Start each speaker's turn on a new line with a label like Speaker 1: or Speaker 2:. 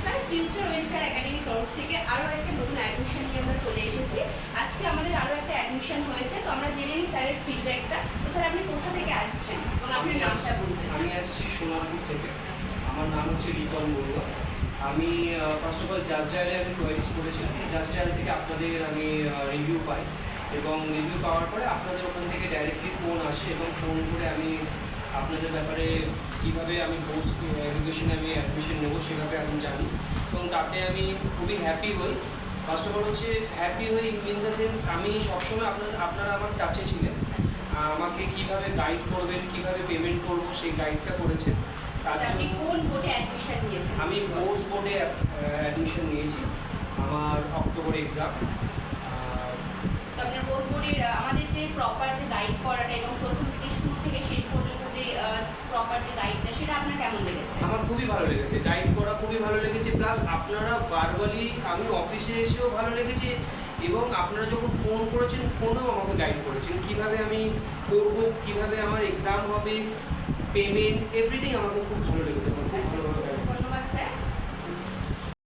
Speaker 1: নমস্কার, future welfare academy তরফ থেকে আরও একটা নতুন অ্যাডমিশন নিয়ে আমরা চলে এসেছি। আজকে আমাদের আরও একটা অ্যাডমিশন হয়েছে, তো আমরা জেনে নিই স্যারের ফিডব্যাকটা। তো স্যার, আপনি কোথা থেকে আসছেন এবং আপনার নামটা বলবেন?
Speaker 2: আমি আসছি সোনারপুর থেকে। আমার নাম হচ্ছে রিতল বড়ুয়া। আমি ফার্স্ট অফ অল জাস্ট ডায়ালে আমি কোয়ারিজ করেছিলাম। জাস্ট ডায়াল থেকে আপনাদের আমি রিভিউ পাই এবং রিভিউ পাওয়ার পরে আপনাদের ওখান থেকে ডাইরেক্টলি ফোন আসে এবং ফোন করে আমি আপনাদের ব্যাপারে কীভাবে আমি পোস্ট এডুকেশনে আমি অ্যাডমিশন নেবো সেভাবে আমি জানি এবং তাতে আমি খুবই হ্যাপি হই। ফার্স্ট অফ অল হচ্ছে হ্যাপি হই ইন দ্য সেন্স আমি সবসময় আপনারা আমার কাছে ছিলেন, আমাকে কিভাবে গাইড করবেন, কিভাবে পেমেন্ট করবো সেই গাইডটা করেছেন।
Speaker 1: আপনি কোন বোর্ডে অ্যাডমিশন নিয়েছেন?
Speaker 2: আমি কোর্স বোর্ডে অ্যাডমিশন নিয়েছি, আমার অক্টোবর এক্সাম।
Speaker 1: তো আপনার কোর্স বোর্ডের আমাদের যে প্রপার যে গাইড করাটা এবং প্রথম থেকে শুরু থেকে শেষ পর্যন্ত যে প্রপার যে গাইডটা, সেটা আপনার কেমন লেগেছে?
Speaker 2: আমার খুবই ভালো লেগেছে, গাইড করা খুবই ভালো লেগেছে, প্লাস আপনারা ভার্বালি আমি অফিসে এসেও ভালো লেগেছে এবং আপনারা যখন ফোন করেছেন ফোনেও আমাকে গাইড করেছেন কীভাবে আমি করব, কীভাবে আমার এক্সাম হবে, পেমেন্ট এভরিথিং আমাকে খুব ভালো লেগেছে।
Speaker 1: ধন্যবাদ স্যার।